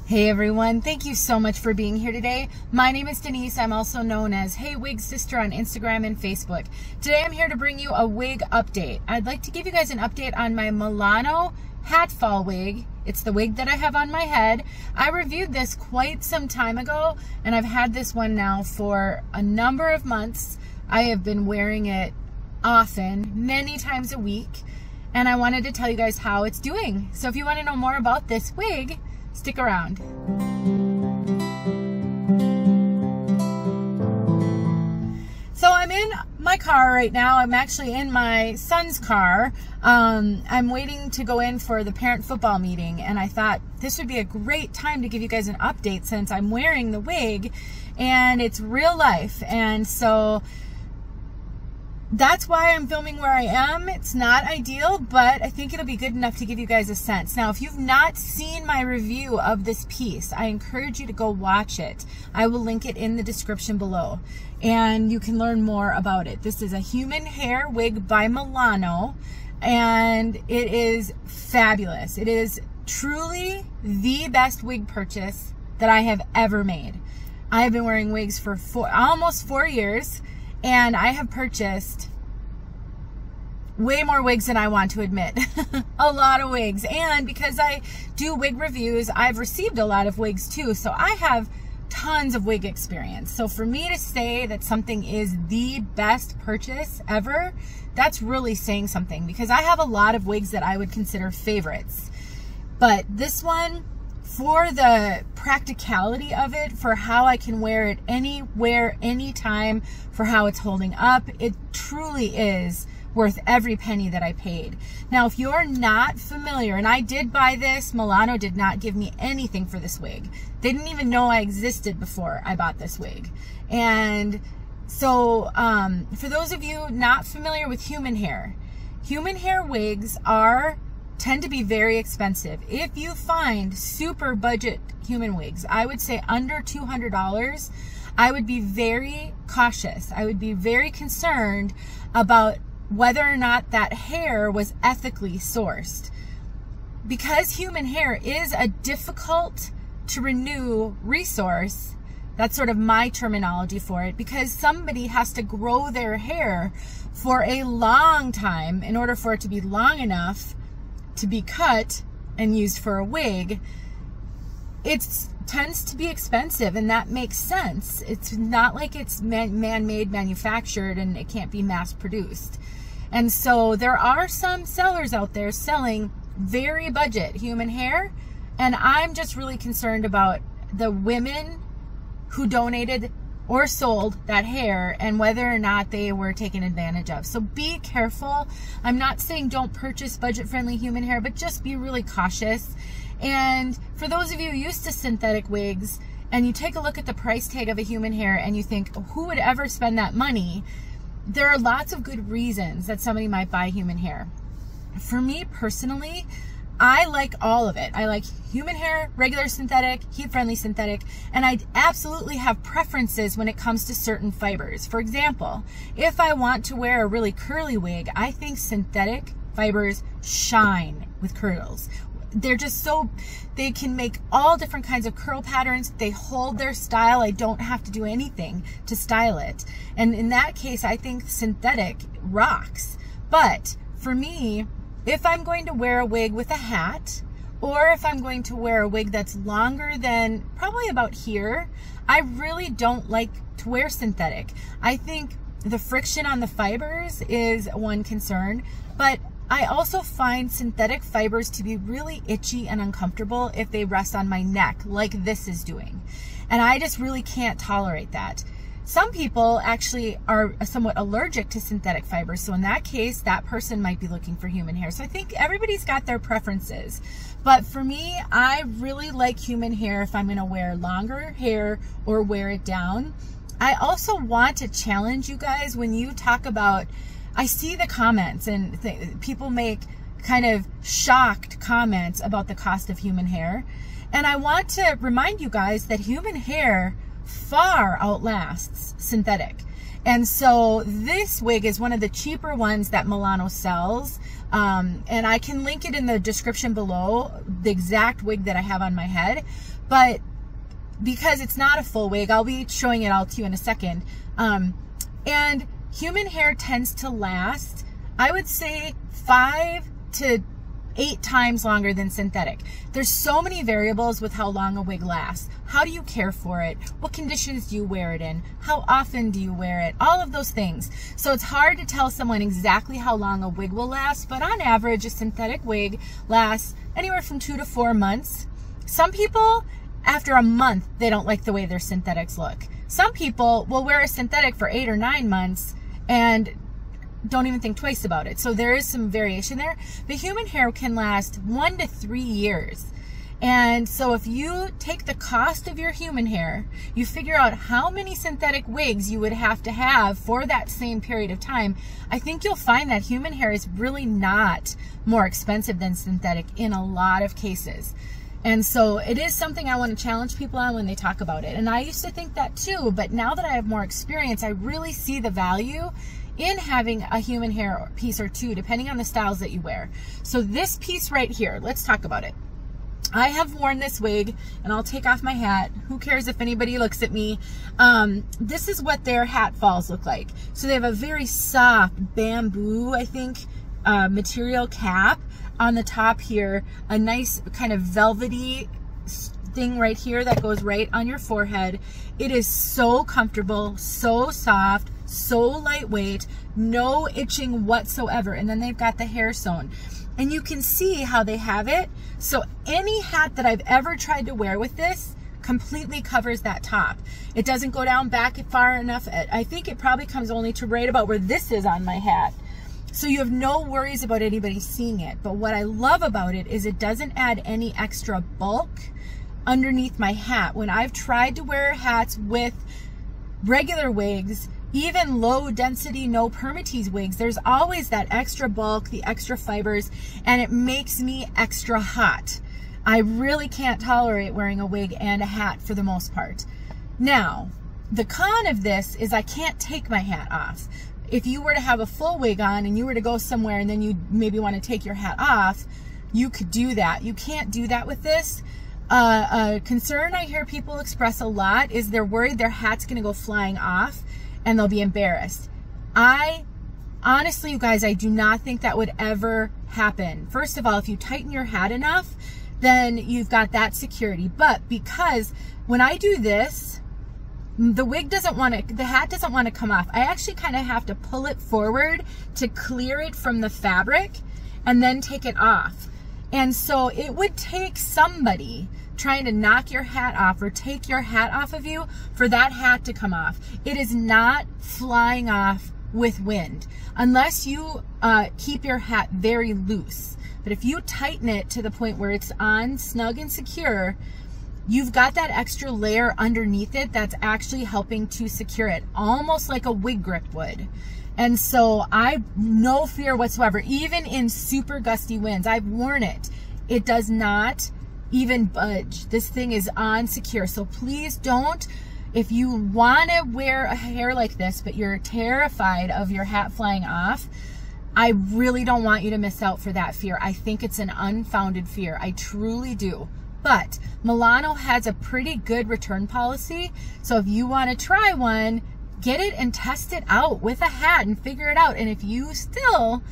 Hey everyone, thank you so much for being here today. My name is Denise. I'm also known as heywigsister on Instagram and Facebook. Today I'm here to bring you a wig update. I'd like to give you guys an update on my MILANO HATFALL wig. It's the wig that I have on my head. I reviewed this quite some time ago, and I've had this one now for a number of months. I have been wearing it often, many times a week, and I wanted to tell you guys how it's doing. So if you want to know more about this wig, stick around. So I'm in my car right now. I'm actually in my son's car. I'm waiting to go in for the parent football meeting, and I thought this would be a great time to give you guys an update since I'm wearing the wig and it's real life. And so that's why I'm filming where I am. It's not ideal, but I think it'll be good enough to give you guys a sense. Now, if you've not seen my review of this piece, I encourage you to go watch it. I will link it in the description below, and you can learn more about it. This is a human hair wig by MILANO, and it is fabulous. It is truly the best wig purchase that I have ever made. I have been wearing wigs for almost 4 years, and I have purchased way more wigs than I want to admit. A lot of wigs. And because I do wig reviews, I've received a lot of wigs too. So I have tons of wig experience. So for me to say that something is the best purchase ever, that's really saying something, because I have a lot of wigs that I would consider favorites. But this one, for the practicality of it, for how I can wear it anywhere, anytime, for how it's holding up, it truly is worth every penny that I paid. Now, if you're not familiar, and I did buy this, MILANO did not give me anything for this wig. They didn't even know I existed before I bought this wig. And so for those of you not familiar with human hair wigs tend to be very expensive. If you find super budget human wigs, I would say under $200, I would be very cautious. I would be very concerned about whether or not that hair was ethically sourced. Because human hair is a difficult to renew resource, that's sort of my terminology for it, because somebody has to grow their hair for a long time in order for it to be long enough to be cut and used for a wig. It tends to be expensive, and that makes sense. It's not like it's man-made, manufactured, and it can't be mass-produced. And so there are some sellers out there selling very budget human hair, and I'm just really concerned about the women who donated or sold that hair and whether or not they were taken advantage of. So be careful. I'm not saying don't purchase budget-friendly human hair, but just be really cautious. And for those of you used to synthetic wigs, and you take a look at the price tag of a human hair and you think, who would ever spend that money? There are lots of good reasons that somebody might buy human hair. For me personally, I like all of it. I like human hair, regular synthetic, heat-friendly synthetic, and I absolutely have preferences when it comes to certain fibers. For example, if I want to wear a really curly wig, I think synthetic fibers shine with curls. They're just so, they can make all different kinds of curl patterns. They hold their style. I don't have to do anything to style it. And in that case, I think synthetic rocks. But for me, if I'm going to wear a wig with a hat, or if I'm going to wear a wig that's longer than probably about here, I really don't like to wear synthetic. I think the friction on the fibers is one concern, but I also find synthetic fibers to be really itchy and uncomfortable if they rest on my neck like this is doing. And I just really can't tolerate that. Some people actually are somewhat allergic to synthetic fibers. So in that case, that person might be looking for human hair. So I think everybody's got their preferences. But for me, I really like human hair if I'm going to wear longer hair or wear it down. I also want to challenge you guys when you talk about, I see the comments and people make kind of shocked comments about the cost of human hair. And I want to remind you guys that human hair far outlasts synthetic. And so this wig is one of the cheaper ones that Milano sells. And I can link it in the description below, the exact wig that I have on my head. But because it's not a full wig, I'll be showing it all to you in a second. And human hair tends to last, I would say, 5 to 8 times longer than synthetic. There's so many variables with how long a wig lasts. How do you care for it? What conditions do you wear it in? How often do you wear it? All of those things. So it's hard to tell someone exactly how long a wig will last, but on average, a synthetic wig lasts anywhere from 2 to 4 months. Some people, after a month, they don't like the way their synthetics look. Some people will wear a synthetic for 8 or 9 months and don't even think twice about it. So there is some variation there. But human hair can last 1 to 3 years. And so if you take the cost of your human hair, you figure out how many synthetic wigs you would have to have for that same period of time, I think you'll find that human hair is really not more expensive than synthetic in a lot of cases. And so it is something I want to challenge people on when they talk about it. And I used to think that too, but now that I have more experience, I really see the value in having a human hair piece or two, depending on the styles that you wear. So this piece right here, let's talk about it. I have worn this wig, and I'll take off my hat. Who cares if anybody looks at me? This is what their hat falls look like. So they have a very soft bamboo, I think, material cap on the top here, a nice kind of velvety thing right here that goes right on your forehead. It is so comfortable, so soft, so lightweight, no itching whatsoever. And then they've got the hair sewn. And you can see how they have it. So any hat that I've ever tried to wear with this completely covers that top. It doesn't go down back far enough. I think it probably comes only to right about where this is on my hat. So you have no worries about anybody seeing it. But what I love about it is it doesn't add any extra bulk underneath my hat. When I've tried to wear hats with regular wigs, even low density, no permatease wigs, there's always that extra bulk, the extra fibers, and it makes me extra hot. I really can't tolerate wearing a wig and a hat for the most part. Now, the con of this is I can't take my hat off. If you were to have a full wig on and you were to go somewhere and then you maybe want to take your hat off, you could do that. You can't do that with this. A concern I hear people express a lot is they're worried their hat's going to go flying off and they'll be embarrassed. Honestly, you guys, I do not think that would ever happen. First of all, if you tighten your hat enough, then you've got that security. But because when I do this, the hat doesn't want to come off. I actually kind of have to pull it forward to clear it from the fabric and then take it off. And so it would take somebody trying to knock your hat off or take your hat off of you for that hat to come off. It is not flying off with wind unless you keep your hat very loose. But if you tighten it to the point where it's on snug and secure, you've got that extra layer underneath it that's actually helping to secure it, almost like a wig grip would. And so I no fear whatsoever, even in super gusty winds. I've worn it. It does not even budge. This thing is on secure. So please don't, if you want to wear a hair like this, but you're terrified of your hat flying off, I really don't want you to miss out for that fear. I think it's an unfounded fear. I truly do. But Milano has a pretty good return policy. So if you want to try one, get it and test it out with a hat and figure it out. And if you still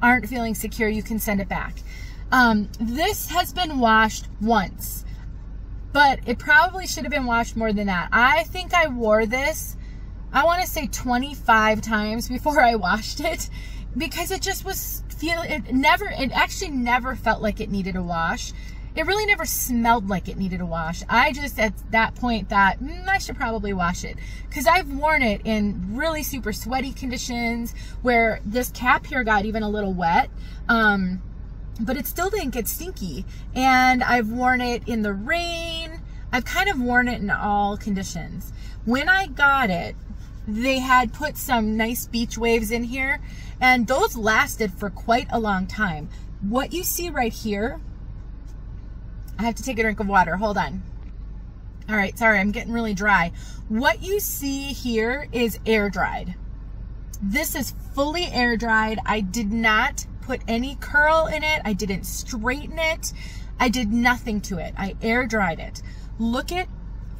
aren't feeling secure, you can send it back. This has been washed once, but it probably should have been washed more than that. I think I wore this, I want to say 25 times before I washed it, because it just was it actually never felt like it needed a wash. It really never smelled like it needed a wash. I just, at that point, thought, I should probably wash it. Because I've worn it in really super sweaty conditions where this cap here got even a little wet. But it still didn't get stinky. And I've worn it in the rain. I've kind of worn it in all conditions. When I got it, they had put some nice beach waves in here. And those lasted for quite a long time. What you see right here, I have to take a drink of water. Hold on. All right, sorry, I'm getting really dry. What you see here is air dried. This is fully air dried. I did not put any curl in it. I didn't straighten it. I did nothing to it. I air dried it. Look at,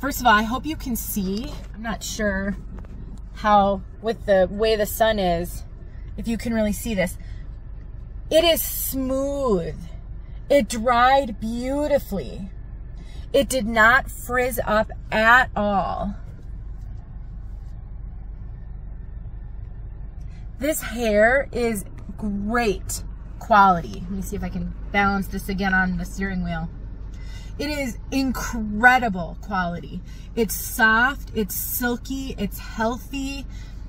first of all, I hope you can see. I'm not sure how, with the way the sun is, if you can really see this. It is smooth. It dried beautifully. It did not frizz up at all. This hair is great quality. Let me see if I can balance this again on the steering wheel. It is incredible quality. It's soft, it's silky, it's healthy.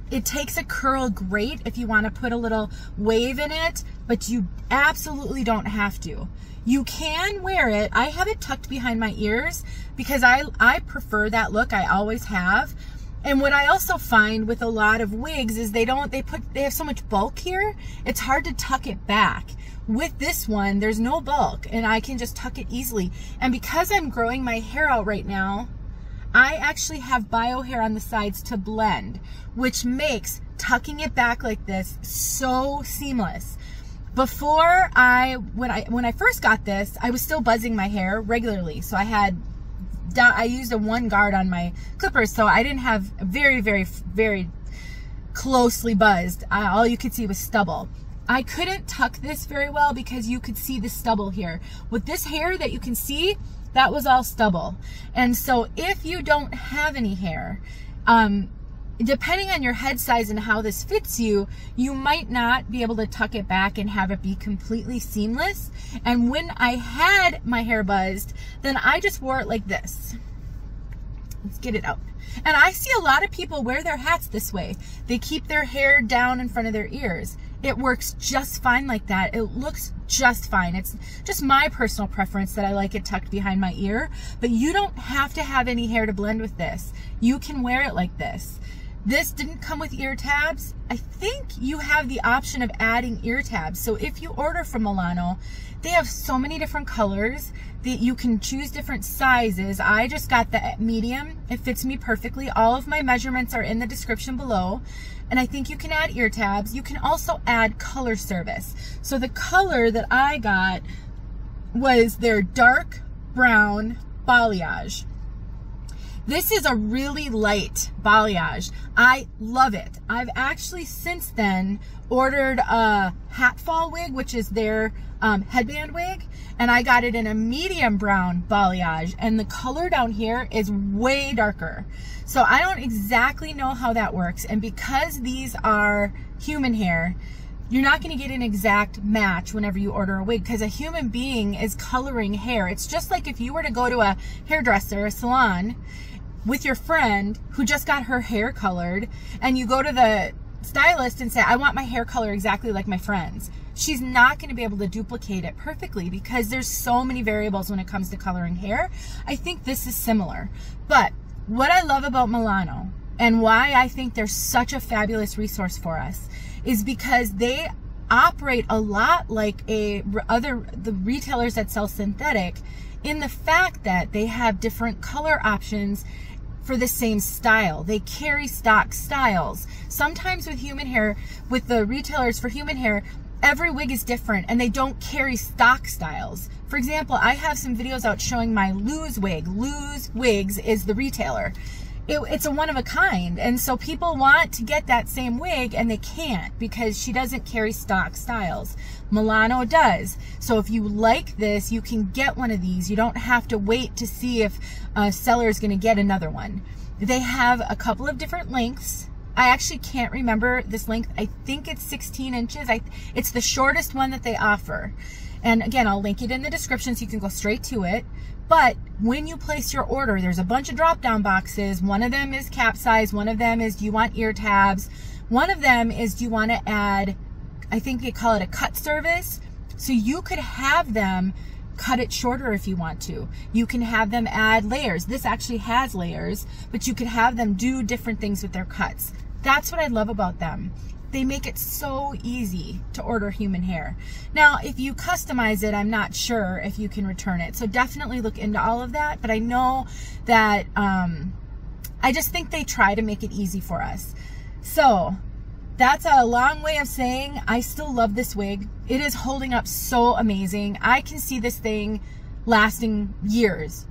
It takes a curl great if you want to put a little wave in it, but you absolutely don't have to. You can wear it. I have it tucked behind my ears because I prefer that look. I always have. And what I also find with a lot of wigs is they have so much bulk here, it's hard to tuck it back. With this one, there's no bulk and I can just tuck it easily. And because I'm growing my hair out right now, I actually have bio hair on the sides to blend, which makes tucking it back like this so seamless. Before when I first got this, I was still buzzing my hair regularly. So I used a 1 guard on my clippers, so I didn't have very, very, very closely buzzed. All you could see was stubble. I couldn't tuck this very well because you could see the stubble here. With this hair that you can see, that was all stubble. And so if you don't have any hair, depending on your head size and how this fits you, you might not be able to tuck it back and have it be completely seamless. And when I had my hair buzzed, then I just wore it like this. Let's get it out. And I see a lot of people wear their hats this way. They keep their hair down in front of their ears. It works just fine like that. It looks just fine. It's just my personal preference that I like it tucked behind my ear, but you don't have to have any hair to blend with this. You can wear it like this. This didn't come with ear tabs. I think you have the option of adding ear tabs. So if you order from Milano, they have so many different colors that you can choose different sizes. I just got the medium. It fits me perfectly. All of my measurements are in the description below. And I think you can add ear tabs. You can also add color service. So the color that I got was their dark brown balayage. This is a really light balayage. I love it. I've actually since then ordered a Hatfall wig, which is their headband wig, and I got it in a medium brown balayage, and the color down here is way darker. So I don't exactly know how that works, and because these are human hair, you're not going to get an exact match whenever you order a wig because a human being is coloring hair. It's just like if you were to go to a hairdresser, a salon, with your friend who just got her hair colored, and you go to the stylist and say, I want my hair color exactly like my friend's. She's not going to be able to duplicate it perfectly because there's so many variables when it comes to coloring hair. I think this is similar. But what I love about Milano and why I think they're such a fabulous resource for us is because they operate a lot like the retailers that sell synthetic, in the fact that they have different color options for the same style. They carry stock styles. Sometimes with human hair, with the retailers for human hair, every wig is different and they don't carry stock styles. For example, I have some videos out showing my Lose wig. Lose Wigs is the retailer. It's a one of a kind, and so people want to get that same wig and they can't because she doesn't carry stock styles. Milano does. So if you like this, you can get one of these. You don't have to wait to see if a seller is going to get another one. They have a couple of different lengths. I actually can't remember this length. I think it's 16 inches. It's the shortest one that they offer. And again, I'll link it in the description so you can go straight to it. But when you place your order, there's a bunch of drop-down boxes. One of them is cap size. One of them is, do you want ear tabs? One of them is, do you want to add, I think they call it a cut service. So you could have them cut it shorter if you want to. You can have them add layers. This actually has layers, but you could have them do different things with their cuts. That's what I love about them. They make it so easy to order human hair. Now, if you customize it, I'm not sure if you can return it. So definitely look into all of that. But I know that I just think they try to make it easy for us. So that's a long way of saying I still love this wig. It is holding up so amazing. I can see this thing lasting years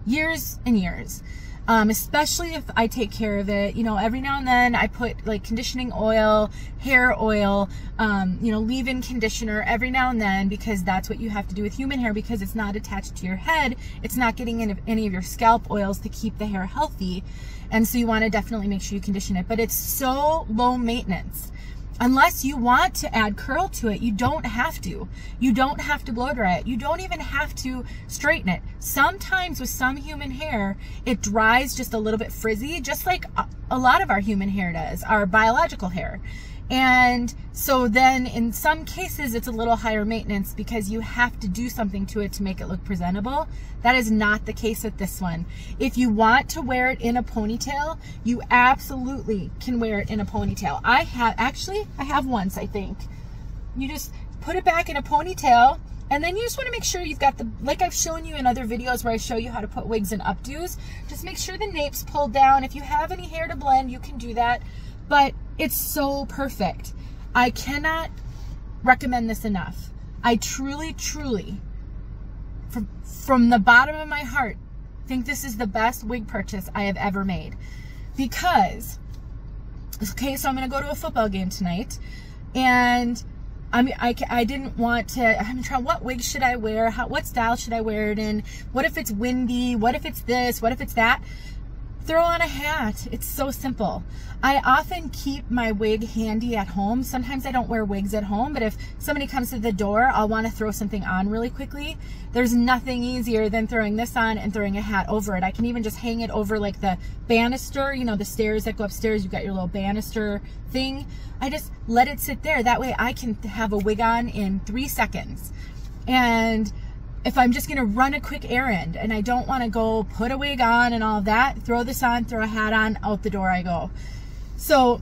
and years. Especially if I take care of it. You know, every now and then I put like conditioning oil, hair oil, you know, leave-in conditioner every now and then, because that's what you have to do with human hair, because it's not attached to your head. It's not getting in any of your scalp oils to keep the hair healthy. And so you want to definitely make sure you condition it. But it's so low maintenance. Unless you want to add curl to it, you don't have to. You don't have to blow dry it. You don't even have to straighten it. Sometimes with some human hair, it dries just a little bit frizzy, just like a lot of our human hair does, our biological hair. And so then in some cases, it's a little higher maintenance because you have to do something to it to make it look presentable. That is not the case with this one. If you want to wear it in a ponytail, you absolutely can wear it in a ponytail. I have once, I think. You just put it back in a ponytail, and then you just want to make sure you've got the, like I've shown you in other videos where I show you how to put wigs in updos, just make sure the nape's pulled down. If you have any hair to blend, you can do that. But it's so perfect. I cannot recommend this enough. I truly, from the bottom of my heart, think this is the best wig purchase I have ever made. Because, okay, so I'm going to go to a football game tonight, and I didn't want to, I'm trying, what wig should I wear? What style should I wear it in? What if it's windy? What if it's this? What if it's that? Throw on a hat. It's so simple. I often keep my wig handy at home. Sometimes I don't wear wigs at home, but if somebody comes to the door, I'll want to throw something on really quickly. There's nothing easier than throwing this on and throwing a hat over it. I can even just hang it over like the banister, you know, the stairs that go upstairs. You've got your little banister thing. I just let it sit there. That way I can have a wig on in 3 seconds. And if I'm just going to run a quick errand and I don't want to go put a wig on and all of that, throw this on, throw a hat on, out the door I go. So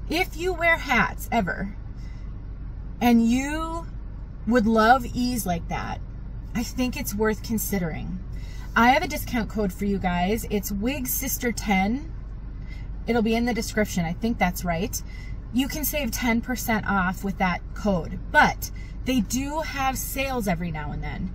if you wear hats ever and you would love ease like that, I think it's worth considering. I have a discount code for you guys. It's wigreviews10. It'll be in the description. I think that's right. You can save 10% off with that code, but they do have sales every now and then.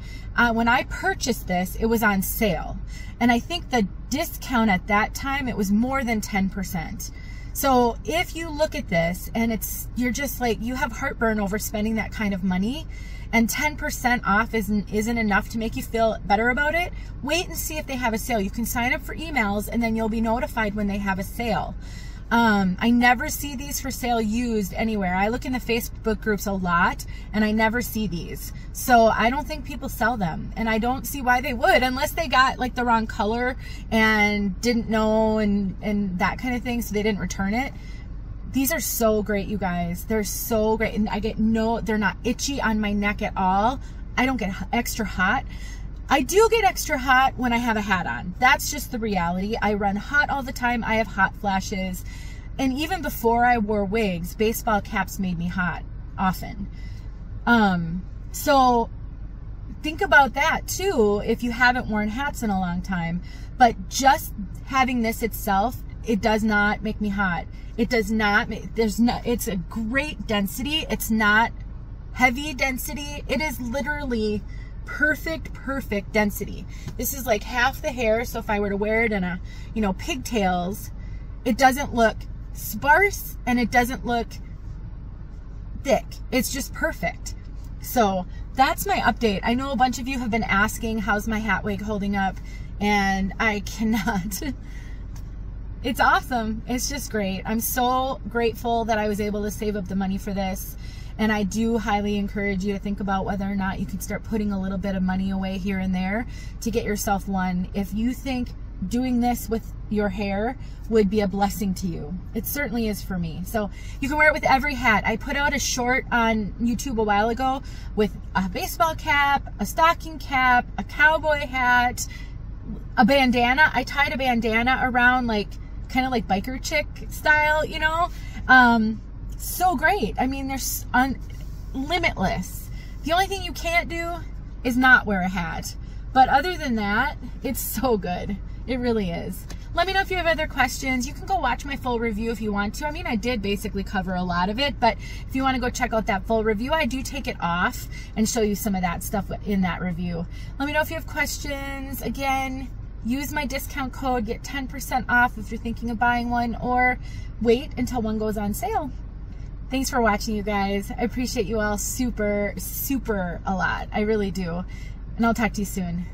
When I purchased this, it was on sale. And I think the discount at that time, it was more than 10%. So if you look at this and you're just like, you have heartburn over spending that kind of money, and 10% off isn't enough to make you feel better about it, wait and see if they have a sale. You can sign up for emails and then you'll be notified when they have a sale. I never see these for sale used anywhere. I look in the Facebook groups a lot and I never see these. So I don't think people sell them, and I don't see why they would, unless they got like the wrong color and didn't know and that kind of thing, so they didn't return it. These are so great, you guys. They're so great, and they're not itchy on my neck at all. I don't get extra hot. I do get extra hot when I have a hat on. That's just the reality. I run hot all the time. I have hot flashes. And even before I wore wigs, baseball caps made me hot often. So think about that too if you haven't worn hats in a long time. But just having this itself, it does not make me hot. It does not, it's a great density. It's not heavy density. It is literally perfect density. This is like half the hair, so if I were to wear it in a, you know, pigtails, it doesn't look sparse and it doesn't look thick. It's just perfect. So that's my update. I know a bunch of you have been asking, how's my hat wig holding up, and I cannot. It's awesome. It's just great. I'm so grateful that I was able to save up the money for this. And I do highly encourage you to think about whether or not you can start putting a little bit of money away here and there to get yourself one. If you think doing this with your hair would be a blessing to you, it certainly is for me. So you can wear it with every hat. I put out a short on YouTube a while ago with a baseball cap, a stocking cap, a cowboy hat, a bandana. I tied a bandana around, like kind of like biker chick style, you know. So great. I mean, there's limitless. The only thing you can't do is not wear a hat. But other than that, it's so good. It really is. Let me know if you have other questions. You can go watch my full review if you want to. I mean, I did basically cover a lot of it, but if you want to go check out that full review, I do take it off and show you some of that stuff in that review. Let me know if you have questions. Again, use my discount code, get 10% off if you're thinking of buying one, or wait until one goes on sale. Thanks for watching, you guys. I appreciate you all super, super a lot. I really do. And I'll talk to you soon.